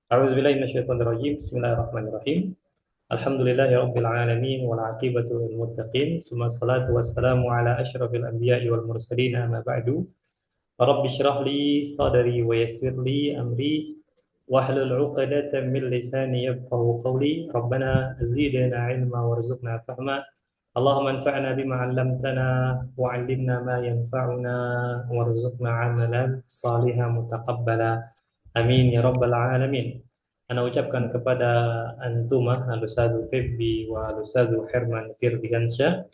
A'udzubillahi minasyaitonirrajim. Bismillahirrahmanirrahim. Alhamdulillahi rabbil alamin wal 'aqibatu lil muttaqin. Tsumma shalatu wassalamu ala asyrafil anbiya'i wal mursalin. Amma ba'du. Rabbi shrah li sadri wa yassir li amri wahlul 'uqdatam min lisani yafqahu qawli. Rabbana zidna 'ilma warzuqna fahma. Allahumma anfa'na bima 'allamtana wa 'allimna ma yanfa'una warzuqna 'amalan salihan mutaqabbala. Amin ya rabbal alamin. Ana ucapkan kepada antumah al-Ustadz Febbi wa al-Ustadz Herman Firdiansyah,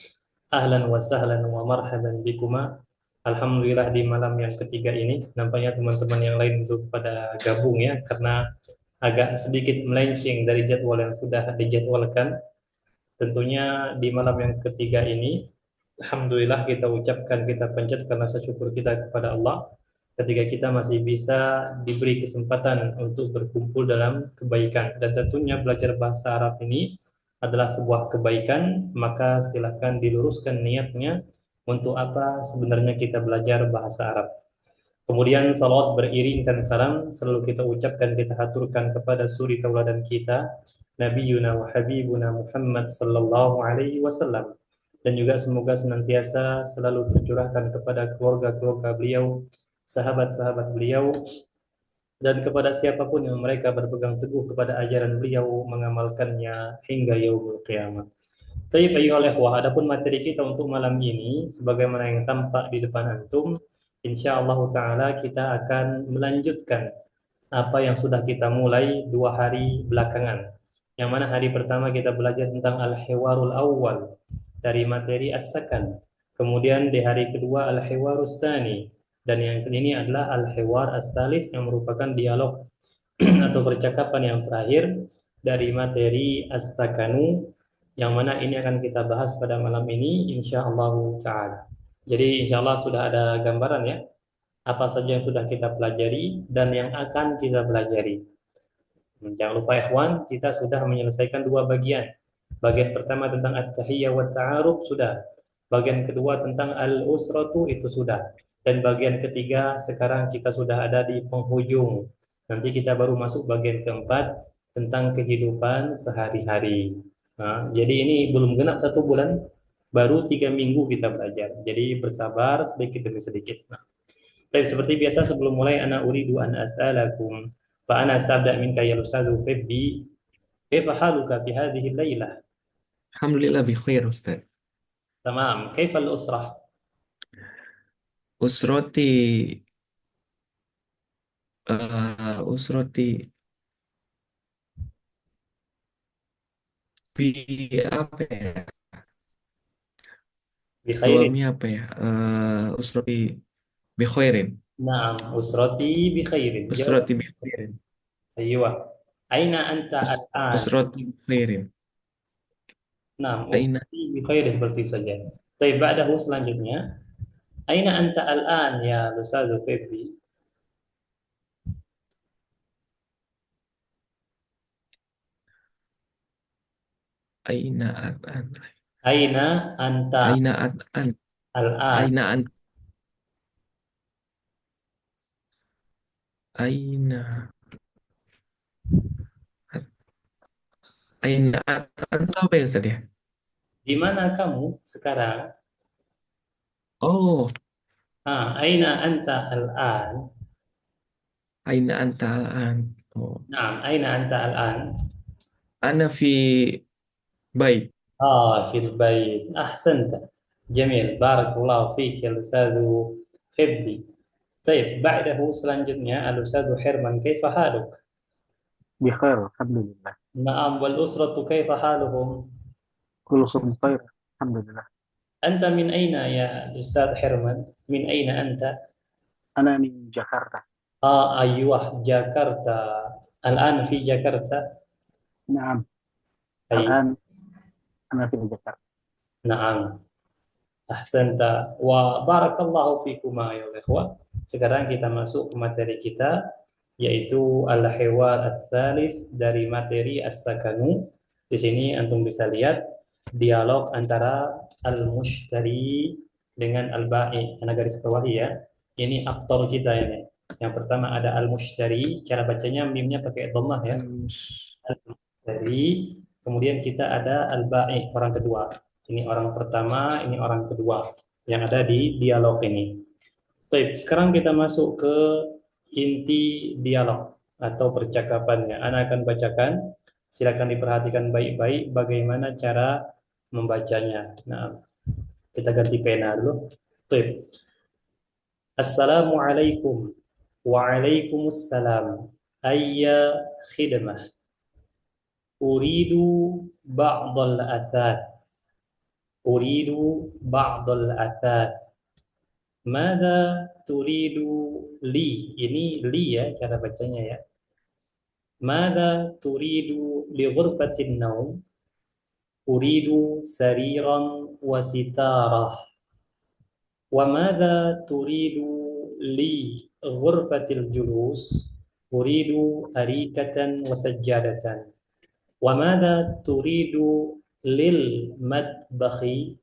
ahlan wa sahlan wa marhaban bikuma. Alhamdulillah di malam yang ketiga ini nampaknya teman-teman yang lain belum pada gabung ya, karena agak sedikit melenceng dari jadwal yang sudah dijadwalkan. Tentunya di malam yang ketiga ini, alhamdulillah kita ucapkan, kita panjatkan rasa syukur kita kepada Allah ketika kita masih bisa diberi kesempatan untuk berkumpul dalam kebaikan. Dan tentunya belajar bahasa Arab ini adalah sebuah kebaikan, maka silakan diluruskan niatnya untuk apa sebenarnya kita belajar bahasa Arab. Kemudian salawat beriringkan salam selalu kita ucapkan, kita haturkan kepada suri tauladan kita, Nabiyuna wa Habibuna Muhammad sallallahu alaihi wasallam. Dan juga semoga senantiasa selalu tercurahkan kepada keluarga-keluarga beliau, sahabat-sahabat beliau, dan kepada siapapun yang mereka berpegang teguh kepada ajaran beliau, mengamalkannya hingga yaumul qiyamah. Tapi ayyuhal ikhwah, adapun materi kita untuk malam ini sebagaimana yang tampak di depan antum, insyaallah taala kita akan melanjutkan apa yang sudah kita mulai 2 hari belakangan. Yang mana hari pertama kita belajar tentang al-hiwarul awwal dari materi as-sakan. Kemudian di hari kedua al-hiwarus sani, dan yang ini adalah al-hiwar as-salis yang merupakan dialog atau percakapan yang terakhir dari materi as-sakanu, yang mana ini akan kita bahas pada malam ini insyaallah taala. Jadi insyaallah sudah ada gambaran ya apa saja yang sudah kita pelajari dan yang akan kita pelajari. Jangan lupa ikhwan, kita sudah menyelesaikan 2 bagian. Bagian pertama tentang at-tahiyyah wa ta'aruf sudah. Bagian kedua tentang al-usratu itu sudah. Dan bagian ketiga sekarang kita sudah ada di penghujung. Nanti kita baru masuk bagian keempat tentang kehidupan sehari-hari. Nah, jadi ini belum genap 1 bulan, baru 3 minggu kita belajar. Jadi bersabar sedikit demi sedikit. Nah, tapi seperti biasa sebelum mulai ana uridu an as'alakum fa ana sabda minka ya Ustadz Febbi, kaifa haluka fi hadhihi al-lailah? Alhamdulillah bi khair Ustaz. Tamam, kaifa al-usrah? Usroti usroti bi apa ya? Bi khairin. Jawabnya apa ya? Usroti bi khairin. Naam, usrati bi khairin. Jawab. Usroti bi khairin. Aywa. Aina anta al-an? Usroti bi khairin. Naam, Aina usrati bi khairin seperti saja. Tapi ba'dahu selanjutnya, aina anta al-an ya Ustadz Febbi? aina an Aina anta aina an al-an? aina an aina aina an itu apa ya Ustaz ya? Di mana kamu sekarang? Oh, Aina anta al-an? aina anta an. Oh, Naam, aina anta al-an? ana fi bait. في البيت أحسنت. جميل بارك الله فيك يا الأستاذ فبي. طيب بعده selanjutnya الأستاذ حرمان كيف حالك؟ بخير الحمد لله. نعم والأسرة كيف حالهم؟ كلكم بخير الحمد لله. أنت من أين يا أستاذ حرمان؟ من أين أنت؟ أنا من جاكرتا. أيوه جاكرتا. الآن في جاكرتا؟ نعم، أي الآن أنا في جاكرتا. نعم أحسنت وبارك الله فيكما يا الإخوة. Sekarang kita masuk ke materi kita, yaitu al-hiwar ats-tsalis dari materi as-sakanu. Di sini antum bisa lihat dialog antara al-mushtari dengan al-ba'i. Ana garis bawahi ya. Ini aktor kita ini. Yang pertama ada al-mushtari, cara bacanya mimnya pakai dhammah ya. Al-mushtari, kemudian kita ada al-ba'i, orang kedua. Ini orang pertama, ini orang kedua yang ada di dialog ini. Baik, sekarang kita masuk ke inti dialog atau percakapannya. Ana akan bacakan, silakan diperhatikan baik-baik bagaimana cara membacanya. Nah, kita ganti pena dulu. Baik. Assalamualaikum. Waalaikumsalam. Ayya khidmah. Uridu ba'dal athas. Uridu ba'dal athas. Mada turidu li. Ini li ya cara bacanya ya. Mada turidu li ghurfatin naum. Uridu sariran wa sitarah. Wa mada turidu li ghurfatil julus. Uridu arikatan wa sajjadatan. Wa mada turidu lil madbakhi.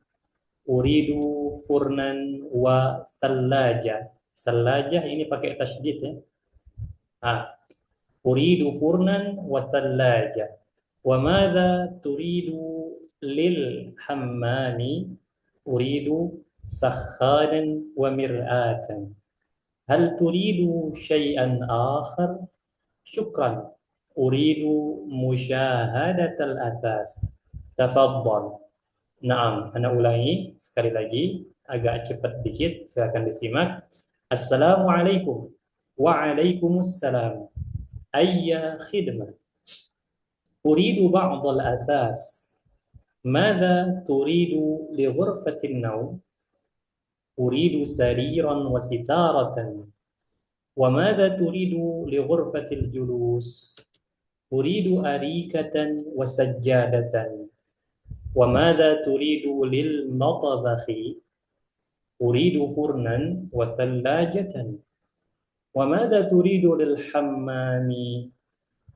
Uridu furnan wa thallaja. Thallaja ini pakai tasydid ya. Uridu furnan wa thallaja. Wa madza turidu lil hammami? Uridu sakhanan wa mir'atan. Hal turidu syai'an akhar? Syukran. Uridu musyahadatal athas. Tafaddal. Naam, ana ulangi sekali lagi, agak cepat dikit, silakan disimak. Assalamualaikum. Waalaikumsalam. Ayya khidmah. Uridu ba'dal athas. Mada turidu li ghurfatin naum? Uridu sariran wa sitaratan. Wa mada turidu li ghurfatil julus? Uridu arikatan wa sajjadatan. Wa madza turidu lil matbakhi? Uridu furnan wa thallajatan. Wa madza turidu lil hammami?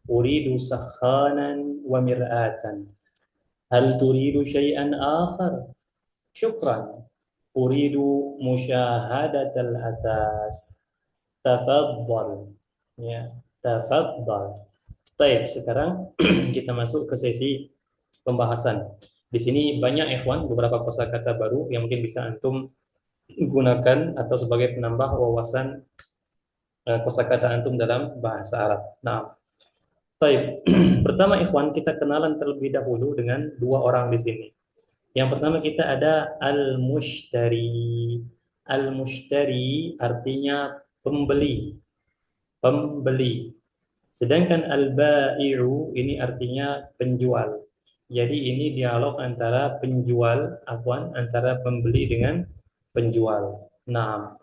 Uridu sakhanan wa mir'atan. Hal turidu syai'an akhar? Syukran. Uridu musyahadatal athas. Tafaddal. Ya, tafaddal. Baik, sekarang kita masuk ke sesi pembahasan. Di sini banyak ikhwan, beberapa kosakata baru yang mungkin bisa antum gunakan atau sebagai penambah wawasan kosakata antum dalam bahasa Arab. Nah, baik. Pertama ikhwan, kita kenalan terlebih dahulu dengan dua orang di sini. Yang pertama kita ada al-mushtari. Al-mushtari artinya pembeli. Pembeli. Sedangkan al-ba'i'u ini artinya penjual. Jadi ini dialog antara penjual, antara pembeli dengan penjual. Nah,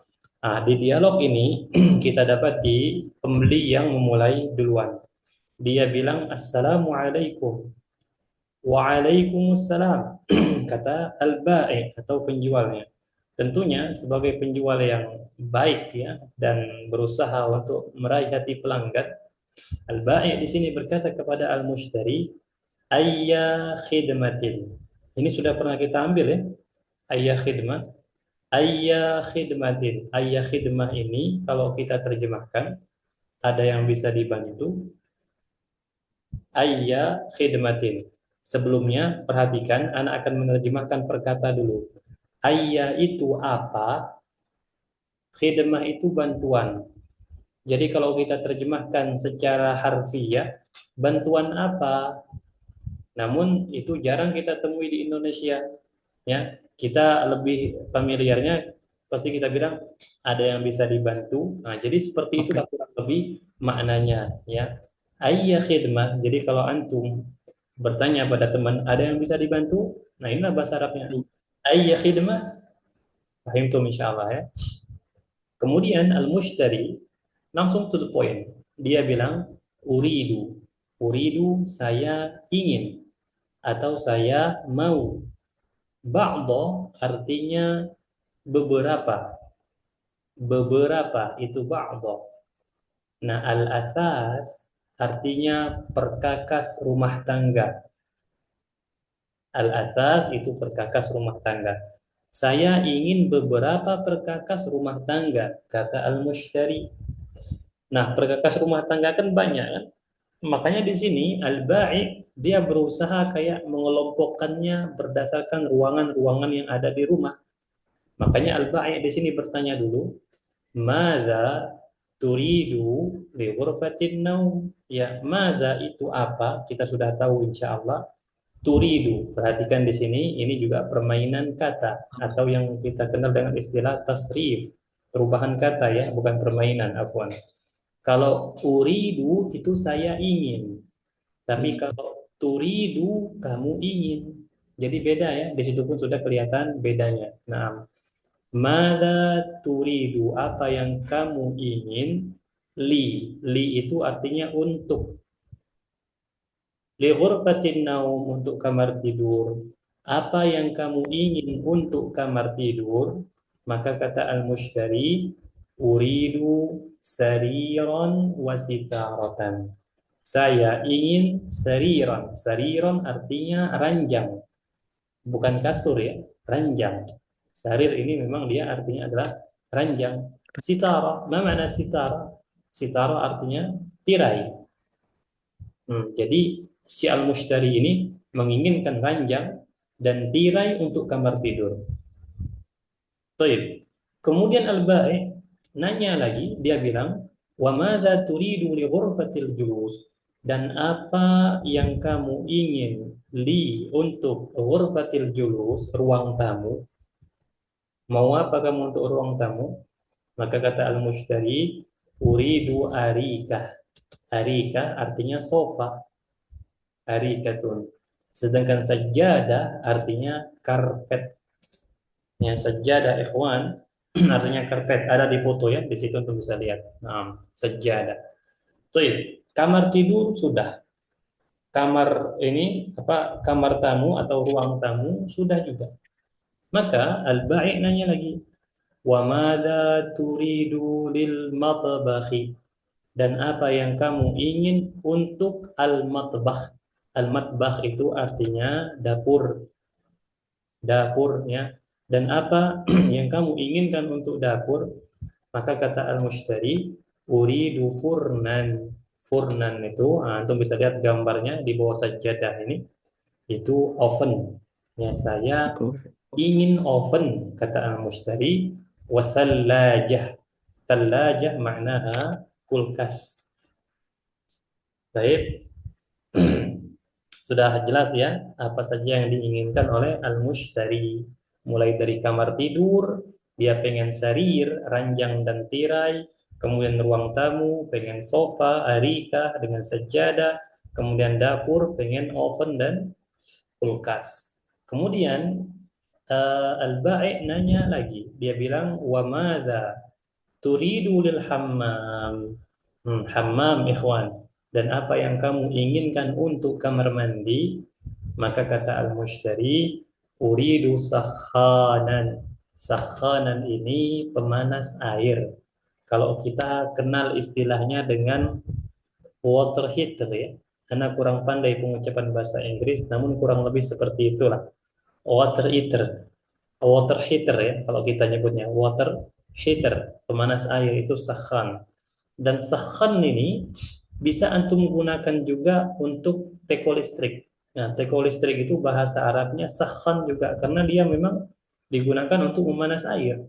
di dialog ini kita dapati pembeli yang memulai duluan. Dia bilang assalamualaikum. Waalaikumsalam. Kata al-ba'i atau penjualnya. Tentunya sebagai penjual yang baik ya dan berusaha untuk meraih hati pelanggan, al-ba'i di sini berkata kepada al-mushtari, ayya khidmatin. Ini sudah pernah kita ambil ya. Ayya khidmat. Ayya khidmatin. Ayya khidmah ini kalau kita terjemahkan ada yang bisa dibantu. Ayya khidmatin. Sebelumnya perhatikan, anak akan menerjemahkan perkata dulu. Ayya itu apa? Khidmah itu bantuan. Jadi kalau kita terjemahkan secara harfiah, bantuan apa? Namun itu jarang kita temui di Indonesia. Ya, kita lebih familiarnya pasti kita bilang ada yang bisa dibantu. Nah, jadi seperti itu kurang lebih maknanya ya. Ayya khidmah. Jadi kalau antum bertanya pada teman, ada yang bisa dibantu? Nah, inilah bahasa Arabnya. Ayya khidmah. Fahimtum insyaallah ya. Kemudian al-mushtari langsung to the point. Dia bilang uridu. Uridu saya ingin atau saya mau. Ba'da artinya beberapa. Beberapa itu ba'da. Nah, al-athas artinya perkakas rumah tangga. Al-athas itu perkakas rumah tangga. Saya ingin beberapa perkakas rumah tangga, kata al-mushtari. Nah, perkakas rumah tangga kan banyak kan. Makanya di sini al-ba'i dia berusaha kayak mengelompokkannya berdasarkan ruangan-ruangan yang ada di rumah. Makanya al-ba'i di sini bertanya dulu, "Madza turidu li ghurfatin naum?" Ya, madza itu apa? Kita sudah tahu insya Allah. Turidu, perhatikan di sini, ini juga permainan kata atau yang kita kenal dengan istilah tasrif, perubahan kata ya, bukan permainan, afwan. Kalau uridu itu saya ingin, tapi kalau turidu kamu ingin. Jadi beda ya, di situ pun sudah kelihatan bedanya. Nah, mada turidu, apa yang kamu ingin? Li itu artinya untuk. Li ghurfatin naum, untuk kamar tidur. Apa yang kamu ingin untuk kamar tidur? Maka kata al-mushtari, uridu sariran wasitaratan. Saya ingin sariran. Sariran artinya ranjang, bukan kasur ya, ranjang. Sarir ini memang dia artinya adalah ranjang. Sitara, apa makna sitara? Sitara artinya tirai. Jadi si al-mushtari ini menginginkan ranjang dan tirai untuk kamar tidur. Baik. Kemudian al-bai' nanya lagi, dia bilang, "Wa madza turidu li ghurfatil julus?" Dan apa yang kamu ingin li untuk ghurfatil julus, ruang tamu? Mau apa kamu untuk ruang tamu? Maka kata al-mushtari, "Uridu arikah." Arikah artinya sofa, arikatun. Sedangkan sajadah artinya karpet. Ya, sajadah ikhwan artinya karpet. Ada di foto ya, di situ untuk bisa lihat. Nah, sajadah. Baik, kamar tidur sudah. Kamar ini apa? Kamar tamu atau ruang tamu sudah juga. Maka al-bai' nanya lagi, "Wa madza turidu lil matbakhi?" Dan apa yang kamu ingin untuk al-matbakh? Al-matbakh itu artinya dapur, dapurnya. Dan apa yang kamu inginkan untuk dapur? Maka kata al-mushtari, uridu furnan. Furnan itu, antum bisa lihat gambarnya di bawah sajadah ini, itu oven. Ya, saya ingin oven, kata al-mushtari, wasallajah. Tallajah maknaha kulkas. Baik. Sudah jelas ya apa saja yang diinginkan oleh al-mushtari. Mulai dari kamar tidur, dia pengen sarir, ranjang dan tirai, kemudian ruang tamu, pengen sofa, arika dengan sejadah, kemudian dapur, pengen oven dan kulkas. Kemudian al-bai' nanya lagi, dia bilang wa madza turidu lil hammam. Hammam ikhwan. Dan apa yang kamu inginkan untuk kamar mandi? Maka kata al-mushtari, uridu sakhanan. Sakhanan ini pemanas air. Kalau kita kenal istilahnya dengan water heater ya. Karena kurang pandai pengucapan bahasa Inggris, namun kurang lebih seperti itulah. Water heater. Water heater ya, kalau kita nyebutnya water heater, pemanas air itu sakhan. Dan sakhan ini bisa antum gunakan juga untuk teko listrik. Nah, teko listrik itu bahasa Arabnya sakhan juga karena dia memang digunakan untuk memanas air.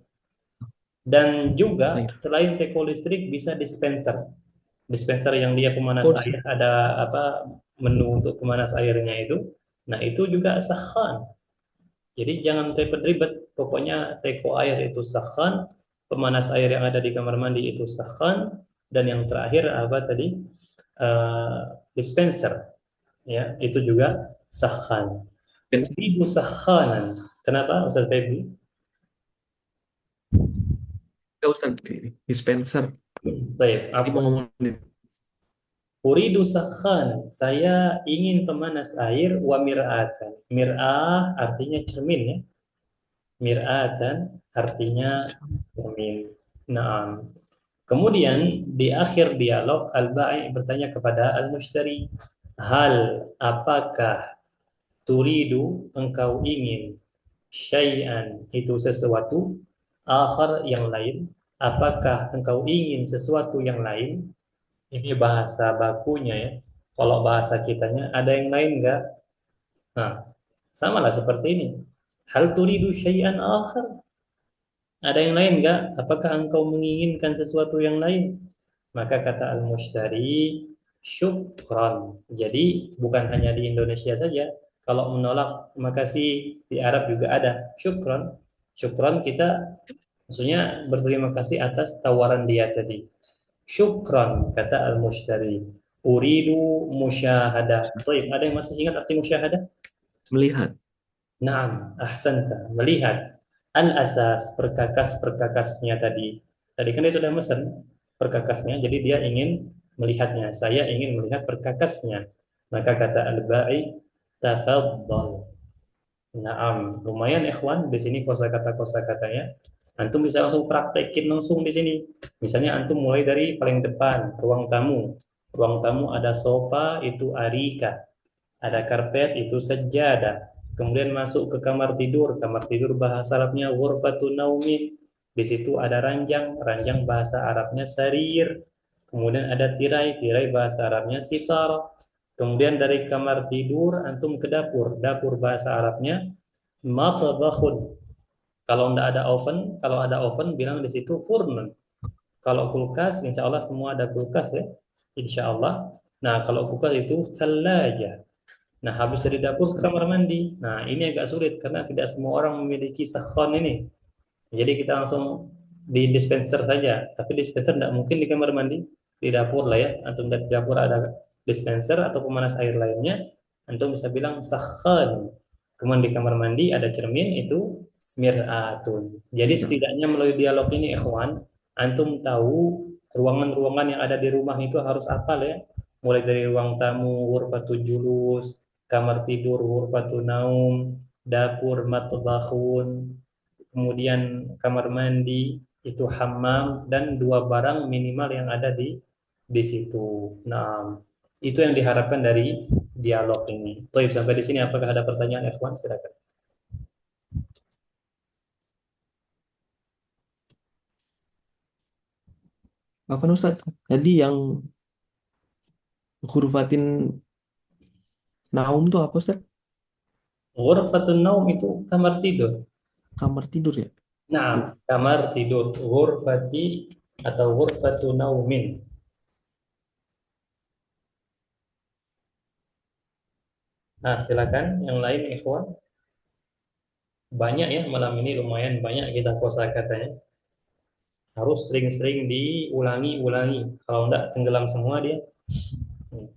Dan juga selain teko listrik bisa dispenser. Dispenser yang dia pemanas air, ada apa menu untuk pemanas airnya itu. Nah, itu juga sakhan. Jadi jangan ribet-ribet, pokoknya teko air itu sakhan, pemanas air yang ada di kamar mandi itu sakhan, dan yang terakhir apa tadi? Dispenser, ya itu juga sakhan. Ibu sakhanan. Kenapa Ustaz Febri? Enggak usah dispenser. Baik, Ini mau ngomong uridu sakhan, saya ingin pemanas air wa mir'atan. Mir'ah artinya cermin ya. Mir'atan artinya cermin. Nah, kemudian di akhir dialog al-bai' bertanya kepada al-mushtari, hal apakah turidu engkau ingin syai'an itu sesuatu akhar yang lain, apakah engkau ingin sesuatu yang lain? Ini bahasa bakunya ya. Kalau bahasa kitanya, ada yang lain enggak? Nah, samalah seperti ini. Hal turidu syai'an akhar? Ada yang lain enggak? Apakah engkau menginginkan sesuatu yang lain? Maka kata al-mushtari, syukran. Jadi bukan hanya di Indonesia saja. Kalau menolak, makasih di Arab juga ada. Syukran. Syukran kita maksudnya berterima kasih atas tawaran dia tadi. Syukran, kata al-mushtari. Uridu musyahadah. Baik, ada yang masih ingat arti musyahadah? Melihat. Naam, ahsanta, melihat al-asas perkakas-perkakasnya tadi. Tadi kan dia sudah mesen perkakasnya, jadi dia ingin melihatnya. Saya ingin melihat perkakasnya. Maka kata al-ba'i, tafadhal. Naam, lumayan ikhwan di sini kosakata-kosakatanya. Antum bisa langsung praktekin langsung di sini. Misalnya antum mulai dari paling depan, ruang tamu. Ruang tamu ada sofa, itu arika. Ada karpet, itu sajadah. Kemudian masuk ke kamar tidur bahasa Arabnya ghurfatun naumin. Di situ ada ranjang, ranjang bahasa Arabnya sarir. Kemudian ada tirai, tirai bahasa Arabnya sitar. Kemudian dari kamar tidur antum ke dapur, dapur bahasa Arabnya matbakhun. Kalau tidak ada oven, kalau ada oven bilang di situ furnun. Kalau kulkas, insya Allah semua ada kulkas ya, insya Allah. Nah, kalau kulkas itu selaja. Nah, habis dari dapur ke kamar mandi. Nah, ini agak sulit karena tidak semua orang memiliki sakhon ini. Jadi kita langsung di dispenser saja. Tapi dispenser tidak mungkin di kamar mandi, di dapur lah ya. Antum di dapur ada dispenser atau pemanas air lainnya. Antum bisa bilang sakhon. Kemudian di kamar mandi ada cermin itu mir'atun. Jadi setidaknya melalui dialog ini, ikhwan, antum tahu ruangan-ruangan yang ada di rumah itu harus apa ya. Mulai dari ruang tamu, ghurfatul julus, kamar tidur, ghurfatun naum, dapur, matbakhun, kemudian kamar mandi itu hammam dan dua barang minimal yang ada di situ. Nah, itu yang diharapkan dari dialog ini. Toib sampai di sini apakah ada pertanyaan F1? Silakan. Apa Ustaz? Tadi yang hurfatin naum tuh apa Ustaz? Ghurfatun naum itu kamar tidur. Kamar tidur ya? Nah, kamar tidur. Ghurfati atau ghurfatu naumin. Nah, silakan yang lain ikhwan. Banyak ya malam ini lumayan banyak kita kosakatanya. Harus sering-sering diulangi-ulangi. Kalau enggak tenggelam semua dia. Hmm.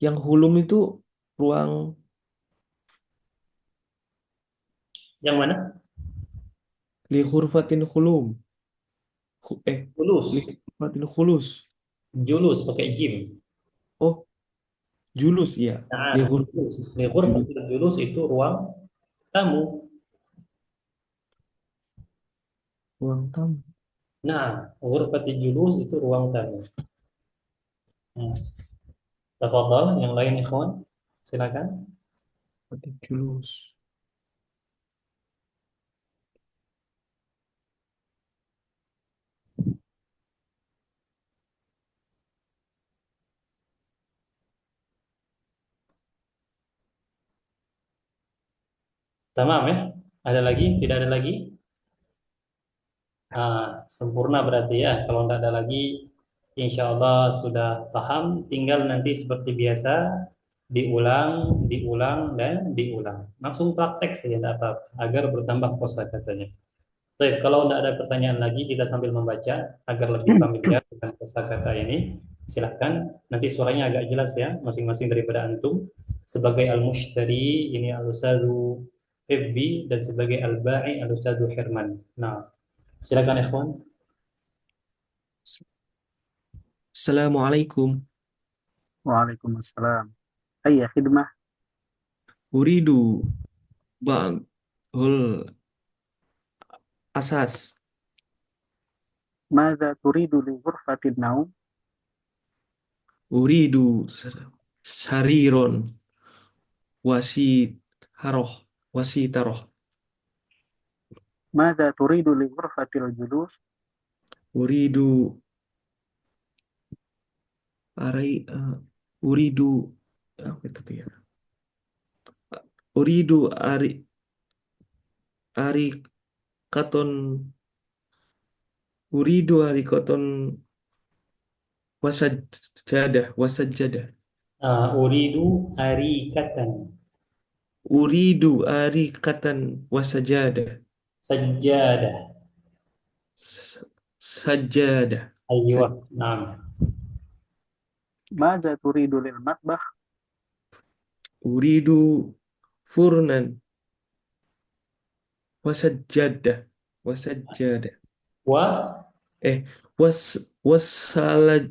Yang hulum itu ruang Yang mana? li hurfatin hulum. Li Julus. hurfatin hulus. Julus pakai jim. Oh, julus ya. Li Nah, hurfatin julus. Di julus. ghurfatul julus itu ruang tamu. Ruang tamu. Nah, ghurfatul julus itu ruang tamu. Hmm. Tafadhal, yang lain ikhwan. Silakan. Hurfatin julus. Tamam ya? Ada lagi? Tidak ada lagi? Sempurna berarti ya. Kalau tidak ada lagi, insya Allah sudah paham. Tinggal nanti seperti biasa diulang, diulang dan diulang. Langsung praktek saja tidak apa-apa agar bertambah kosakatanya. Baik, kalau tidak ada pertanyaan lagi, kita sambil membaca agar lebih familiar dengan kosakata ini. Silahkan. Nanti suaranya agak jelas ya, masing-masing daripada antum. Sebagai al-mushtari, ini al-ustadzu Febbi, dan sebagai al-ba'i, al-ustadzu Herman. Nah, silakan ikhwan. Assalamualaikum. Waalaikumsalam. أي خدمة؟ Uridu ba'dul asas. ماذا تريد لغرفة النوم؟ Uridu syariron wasit haroh wasitaroh. ماذا تريد لغرفة الجلوس؟ Uridu arai uridu apa itu ya? Uridu ari katon ari katon wasajada. Uridu arikatan. Uridu ari katan wasajada. Sajjadah. Sajada. Aywa. Naam. ماذا تريد للمطبخ؟ Uridu furnan wasajada. Wasajada. Wa Wassalaj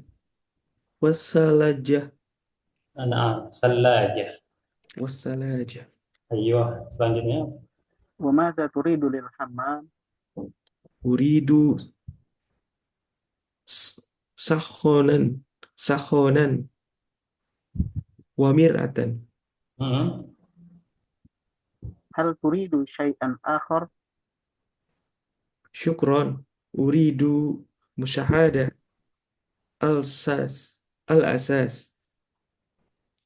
wassalaja naam. Sallaja. wassalaja. Aywa. Selanjutnya. وماذا تريد للحمام؟ Uridu sakhonan wa mir'atan. Hmm. هل تريد شيئا آخر؟ Syukron. Uridu musyahada al-asas.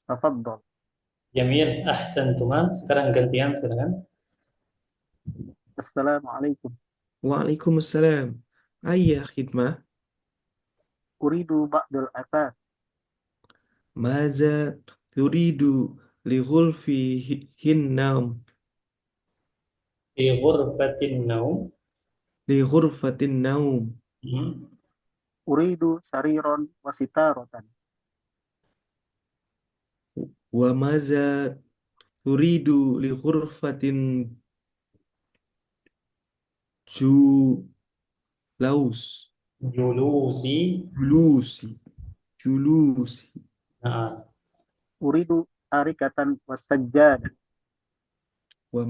تفضل. Jamil. Ahsantum. Sekarang gantian silakan. السلام عليكم. Waalaikumsalam. Ayya khidmah. أريد بعض الأثاث. Maza turidu li ghurfihin naum. Fi ghurfatin naum. Li ghurfatin naum. Hmm. أريد سريرا وستارة. Wa maza turidu li ghurfatin julaus. Julusi. Julusi. Nah. أريد أريكة وسجادة. Wa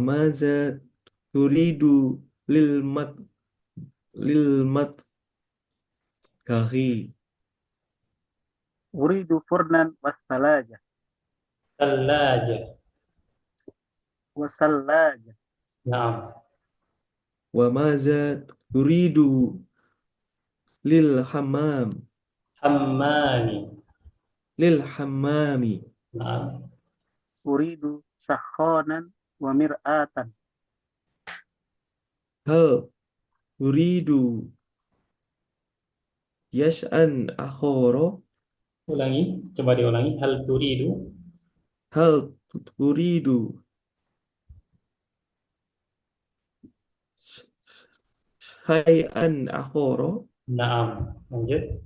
maza turidu lil mat kahi. أريد فرنا وثلاجة. Sallaja. وثلاجة. Naam. Wa maza turidu lil hammam. Hammani. Lil hammami. Naam. أريد سخانا ومرآة. Hal turidu yash'an akhoro. Ulangi, coba diulangi. Hal turidu. Hal turidu syai'an akhoro. Naam. Lanjut.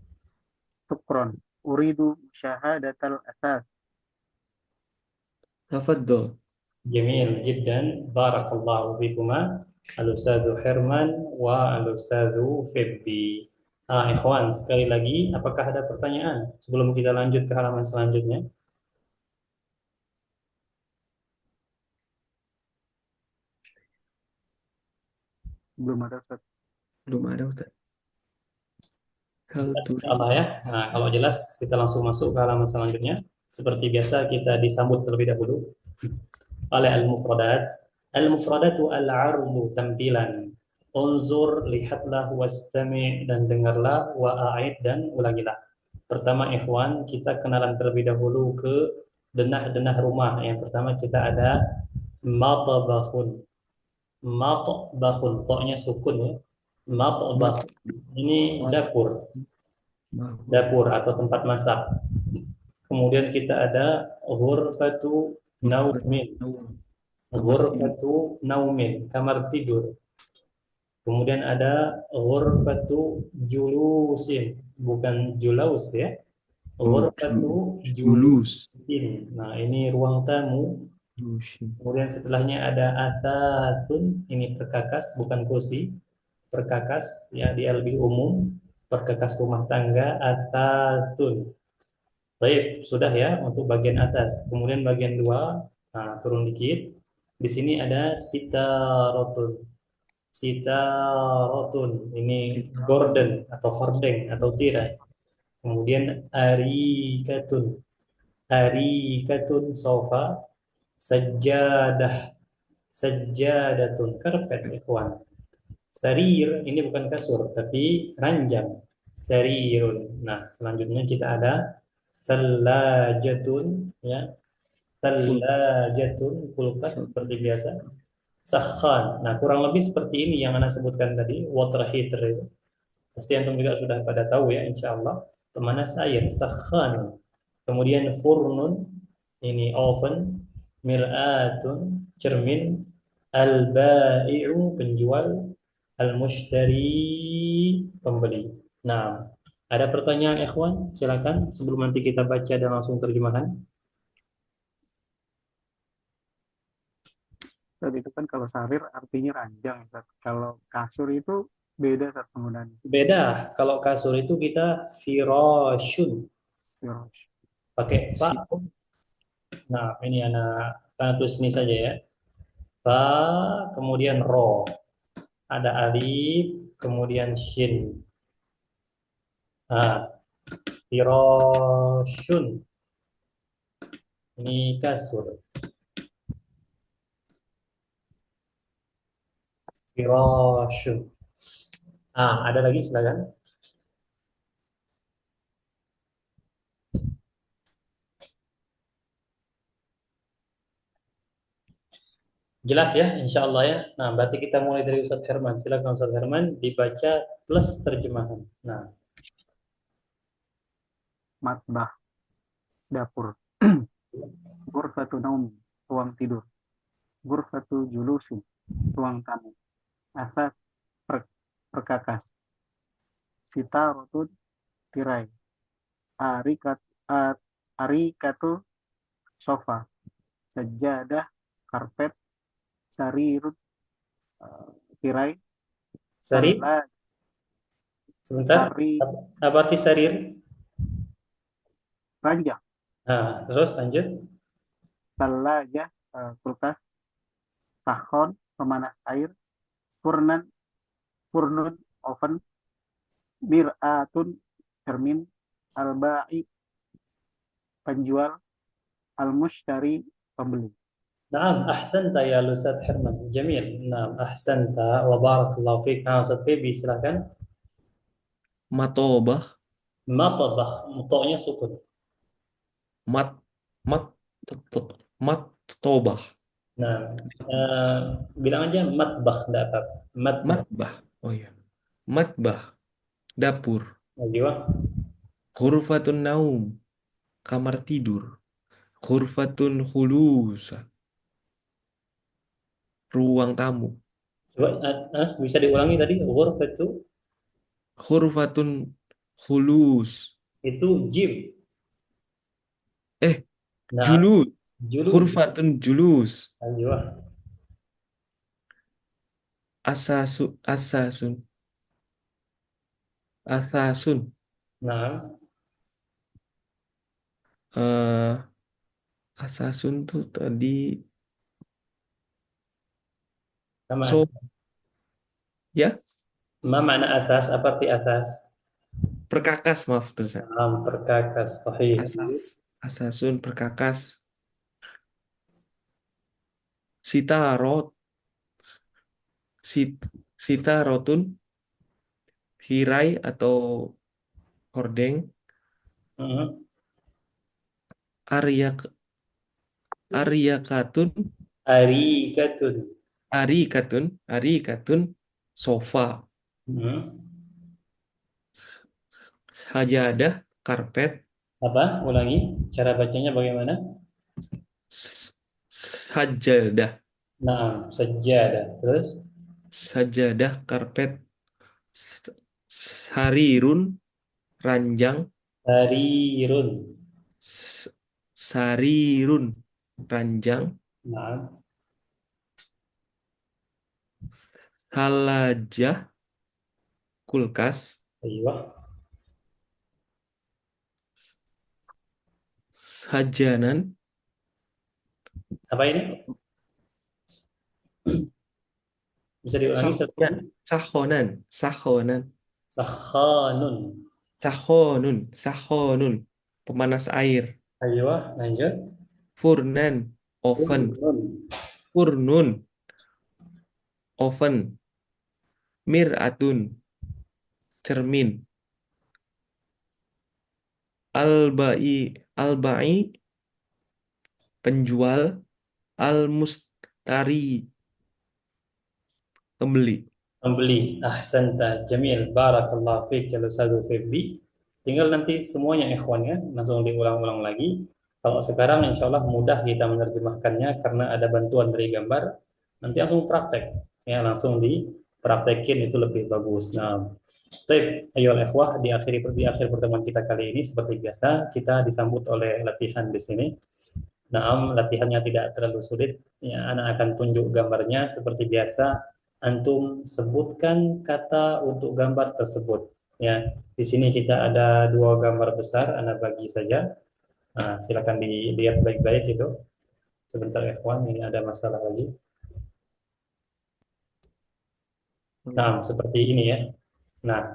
شكرا. أريد مشاهدة الأثاث. Tafaddal. Jamil jiddan. Barakallahu fikuma. Al-Ustadzu Herman wa Al-Ustadzu Febbi. Ikhwan, sekali lagi, apakah ada pertanyaan sebelum kita lanjut ke halaman selanjutnya? Belum ada, Ustaz. Belum ada, Ustaz. Hal Jelas, turidu. insyaallah ya. Nah, kalau jelas kita langsung masuk ke halaman selanjutnya. Seperti biasa kita disambut terlebih dahulu oleh al-mufradat. Al-mufradatu al-'ardu tampilan. Unzur, lihatlah, wastami' dan dengarlah, wa'a'id dan ulangilah. Pertama ikhwan, kita kenalan terlebih dahulu ke denah-denah rumah. Yang pertama kita ada matbakhun. Matbakhun, to-nya sukun ya. Matbakhun. Ini dapur. Dapur atau tempat masak. Kemudian kita ada ghurfatu naumin. Ghurfatu naumin, kamar tidur. Kemudian ada ghurfatu julusin, bukan julaus ya. Ghurfatu Julus. julusin. Nah, ini ruang tamu. Kemudian setelahnya ada athathun, ini perkakas bukan kursi. Perkakas ya di lebih umum, perkakas rumah tangga, athathun. Baik, sudah ya untuk bagian atas. Kemudian bagian dua, nah, turun dikit. Di sini ada sitarotun. Sitarotun, ini gorden atau hordeng atau tirai. Kemudian arikatun. Arikatun sofa. Sajadah. Sajjadatun, karpet, ikhwan. Sarir, ini bukan kasur, tapi ranjang. Sarirun. Nah, selanjutnya kita ada thalajatun, ya. Thalajatun, kulkas seperti biasa. Sakhan. Nah, kurang lebih seperti ini yang Anda sebutkan tadi, water heater itu. Pasti antum juga sudah pada tahu ya, insya Allah. Pemanas air, sakhan. Kemudian furnun, ini oven. Mir'atun, cermin. Al-ba'i'u, penjual. Al-mushtari, pembeli. Nah, ada pertanyaan ikhwan? Silakan sebelum nanti kita baca dan langsung terjemahan. Ustaz, itu kan kalau sarir artinya ranjang, Ustaz. Kalau kasur itu beda Ustaz penggunaannya. Beda, kalau kasur itu kita firashun, Firosh. pakai fa. Si Nah, ini anak tulis ini saja ya. Fa, kemudian ro. Ada alif, kemudian shin. Nah, firashun. Ini kasur. Firashun. Ada lagi silakan. Jelas ya, insya Allah ya. Nah, berarti kita mulai dari Ustadz Herman. Silakan Ustadz Herman dibaca plus terjemahan. Nah, Matbah, dapur. Ghurfatu naum, ruang tidur. Ghurfatu julusin, ruang tamu. Asas, perkakas. Sitarotun, tirai. Arikat, arikatu, sofa. Sajadah, karpet. Sarirut, tirai. sarir, Salla, sebentar. sari, Apa arti sarir? ranjang. Nah, terus lanjut. Sallaja, kulkas. Sahon, pemanas air. Furnan, furnun, oven. Mir'atun, cermin. Al-ba'i, penjual. Al-mushtari, pembeli. Naam, ahsanta ya Ustadz Herman. Jamil. Naam, ahsanta wa barakallahu fiik. Nah, Ustadz Febi silakan. matobah, Matabah, mutoknya sukun. mat, mat, matobah, Nah, eh, bilang aja matbah, enggak apa. Matbah. matbah. Oh iya, matbah, dapur. Najwa. Ghurfatun naum, kamar tidur. Ghurfatun khulusa, ruang tamu. Coba bisa diulangi tadi. Ghurfatu Ghurfatun khulus. itu jim. Eh, Nah, julus. julus. Ghurfatun julus. Najwa. Asasun. Asasun. Nah, eh Asasun tuh tadi sama. so ya, Ma makna asas? Apa arti asas? perkakas, maaf terus. Perkakas. Sahih. Asasun perkakas. Sitarot. Sitarotun, tirai atau hordeng. Mhm. Aryak Aryakatun. Arikatun. Arikatun, sofa. Mhm. Sajadah, karpet. Apa? Ulangi. Cara bacanya bagaimana? Sajadah, Nah, sajadah. Terus sajadah, karpet. Sarirun, ranjang. sarirun. Sarirun, ranjang. Nah, Halajah, kulkas. ayo. Sajanan, Apa ini? Bisa diulangi satu? sahonan, sahonan, sahonan, Sakhanun. sahonun, pemanas air. Ayo, lanjut. Furnan, oven. Furnun. Furnun, oven, mir'atun, cermin, al-ba'i, penjual, al-mustari, pembeli. Membeli. Ahsanta, jamil, barakallahu fiik ya Ustadz Febri. Tinggal nanti semuanya ikhwannya langsung diulang-ulang lagi. Kalau sekarang insya Allah mudah kita menerjemahkannya karena ada bantuan dari gambar. Nanti langsung praktek, ya langsung dipraktekin itu lebih bagus. Nah, baik, ayo ikhwah di akhir pertemuan kita kali ini seperti biasa kita disambut oleh latihan di sini. Nah, latihannya tidak terlalu sulit. Ya, anak akan tunjuk gambarnya seperti biasa. Antum sebutkan kata untuk gambar tersebut. Ya, di sini kita ada dua gambar besar. Anak bagi saja. Nah, silakan dilihat baik-baik itu. Sebentar ya, kawan. Ini ada masalah lagi. Nah, seperti ini ya. Nah,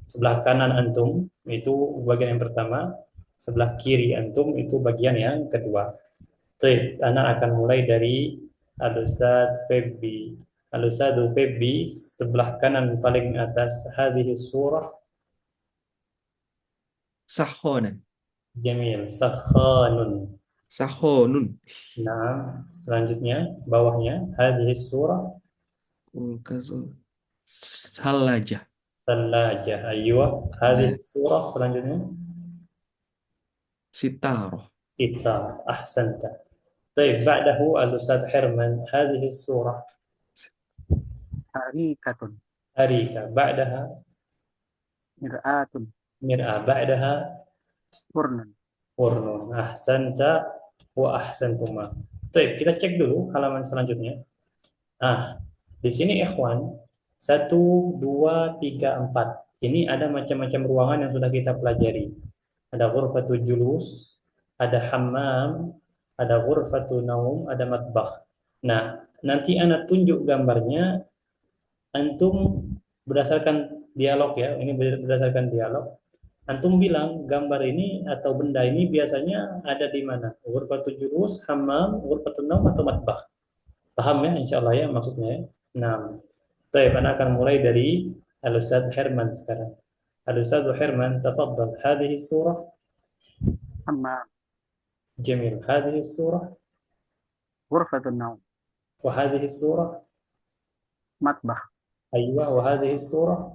sebelah kanan antum itu bagian yang pertama. Sebelah kiri antum itu bagian yang kedua. Baik, anak akan mulai dari Al-Ustadz Febbi. Al-Ustadz Febbi sebelah kanan paling atas hadhihi surah Sahonan, jamil sakhanun. sahonun, Nah, selanjutnya bawahnya hadhihi surah kulkasul, salajah, thalajah. Aywa, hadhihi surah selanjutnya sitaroh, kitab. Ahsanta. Baik, ba'dahu Al-Ustadz Herman hadhihi surah Harikatun, arika. Ba'daha mir'atun, mir'ah. Ba'daha furnun. Purnun. Ahsanta wa ahsantuma. Baik, kita cek dulu halaman selanjutnya. Nah, di sini ikhwan, 1, 2, 3, 4. Ini ada macam-macam ruangan yang sudah kita pelajari. Ada ghurfatul julus, ada hammam, ada ghurfatul naum, ada matbakh. Nah, nanti anak tunjuk gambarnya, antum berdasarkan dialog ya, ini berdasarkan dialog. Antum bilang gambar ini atau benda ini biasanya ada di mana? Ghurfatul julus, hammam, ghurfatul naum atau matbakh. Paham ya insyaallah ya maksudnya ya. Nah, baik, anak akan mulai dari Al-Ustadz Herman sekarang. Al-Ustadz Herman, tafadhal. Hadhihi surah Amma jamil. Hadhihi surah ghurfatun naum, wa hadhihi surah matbah, aywa wa hadhihi surah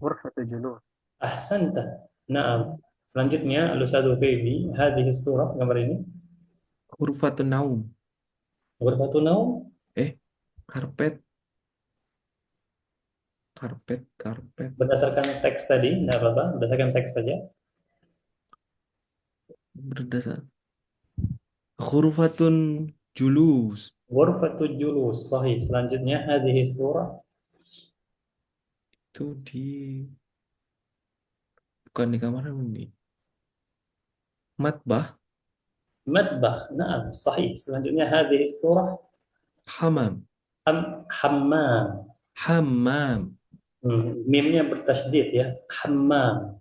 ghurfatul julus, ahsanta. Naam. Selanjutnya Al-Ustadz Feby, hadhihi surah gambar ini hurfatun naum, ghurfatun naum. karpet, karpet, Berdasarkan teks tadi, enggak apa-apa, berdasarkan teks saja. berdasar, hurfatun julus, Ghurfatul julus, sahih. Selanjutnya hadhihi surah itu bukan di kamar mandi, matbah, matbakh. Naam, sahih. Selanjutnya hadhihi surah hamam, hammam. hammam, Mimnya bertasydid ya. Hammam.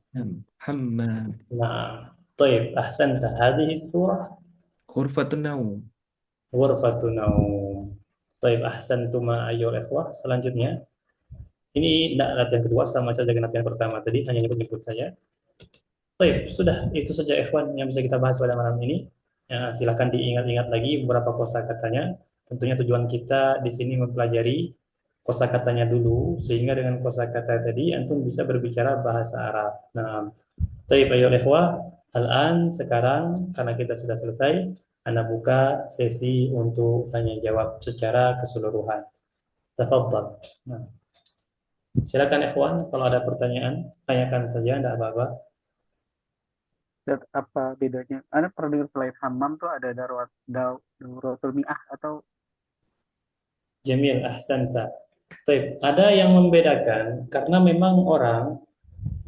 hammam, Nah, طيب أحسنت. هذه السورة hurfatun naum, غرفة نوم. طيب أحسنتما أيها الإخوة. Selanjutnya, ini tidak latihan kedua sama saja dengan latihan pertama tadi, hanya nyebut-nyebut saja. Baik, sudah itu saja ikhwan yang bisa kita bahas pada malam ini. Ya, silakan diingat-ingat lagi beberapa kosakatanya. Tentunya tujuan kita di sini mempelajari kosakatanya dulu sehingga dengan kosakata tadi antum bisa berbicara bahasa Arab. Nah, baik ayo ikhwah, al-an sekarang karena kita sudah selesai, Anda buka sesi untuk tanya jawab secara keseluruhan. Tafadhal. Nah, silakan ikhwan kalau ada pertanyaan, tanyakan saja enggak apa-apa. Dan apa bedanya? Anda pernah dengar selain hammam tuh ada dauratul mi'ah atau Jamil, ahsanta. Baik, ada yang membedakan karena memang orang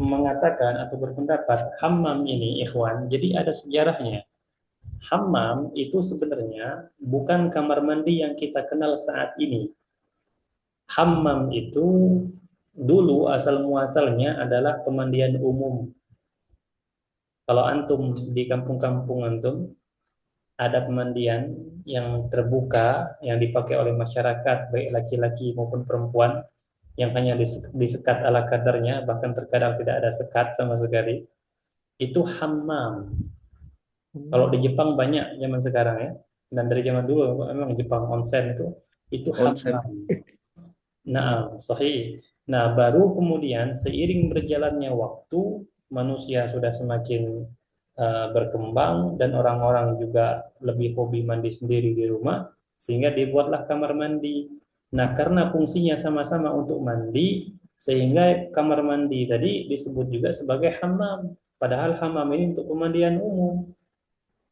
mengatakan atau berpendapat hammam ini ikhwan, jadi ada sejarahnya. Hammam itu sebenarnya bukan kamar mandi yang kita kenal saat ini. Hammam itu dulu asal muasalnya adalah pemandian umum. Kalau antum di kampung-kampung antum, ada pemandian yang terbuka yang dipakai oleh masyarakat baik laki-laki maupun perempuan yang hanya disekat ala kadarnya, bahkan terkadang tidak ada sekat sama sekali, itu hammam. Kalau di Jepang banyak zaman sekarang ya, dan dari zaman dulu memang Jepang onsen itu Onsen. hammam. Nah, sahih. Nah, baru kemudian seiring berjalannya waktu, manusia sudah semakin berkembang dan orang-orang juga lebih hobi mandi sendiri di rumah, sehingga dibuatlah kamar mandi. Nah, karena fungsinya sama-sama untuk mandi, sehingga kamar mandi tadi disebut juga sebagai hammam. Padahal hammam ini untuk pemandian umum.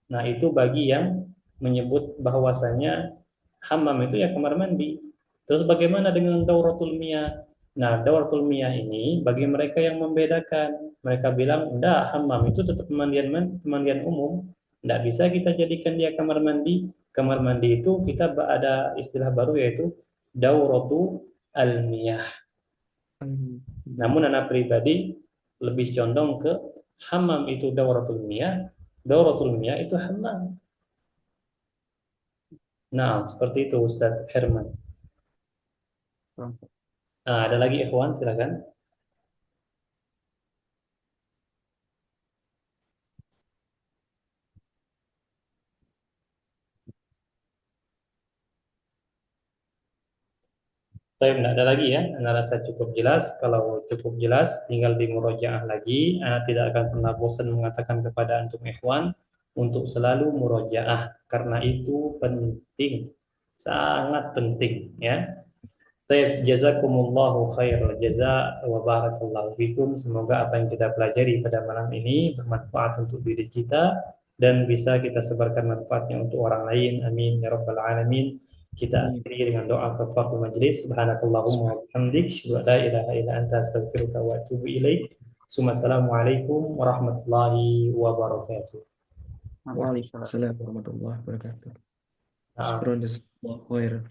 Nah, itu bagi yang menyebut bahwasanya hammam itu ya kamar mandi. Terus bagaimana dengan dauratul miyah? Nah, dauratul miyah ini bagi mereka yang membedakan. Mereka bilang, enggak, hammam itu tetap pemandian umum. Enggak bisa kita jadikan dia kamar mandi. Kamar mandi itu kita ada istilah baru yaitu dauratul al-miyah. Namun anak pribadi lebih condong ke hammam itu dauratul miyah itu hammam. Nah, seperti itu Ustaz Herman. Nah, ada lagi ikhwan, silakan. Saya tidak ada lagi ya, Anda rasa cukup jelas. Kalau cukup jelas, tinggal di murojaah lagi. Anda tidak akan pernah bosan mengatakan kepada antum ikhwan untuk selalu murojaah, karena itu penting, sangat penting ya. Baik, jazakumullahu khairal jaza wa barakallahu fikum. Semoga apa yang kita pelajari pada malam ini bermanfaat untuk diri kita dan bisa kita sebarkan manfaatnya untuk orang lain. Amin ya rabbal alamin. Kita akhiri dengan doa kafaratul majlis. Subhanakallahumma wa bihamdik, asyhadu an la ilaha illa anta, astaghfiruka wa atubu ilaik. Assalamualaikum warahmatullahi wabarakatuh. Waalaikumsalam. Waalaikumsalam warahmatullahi wabarakatuh. Nah, Syukron jazakallahu khairan.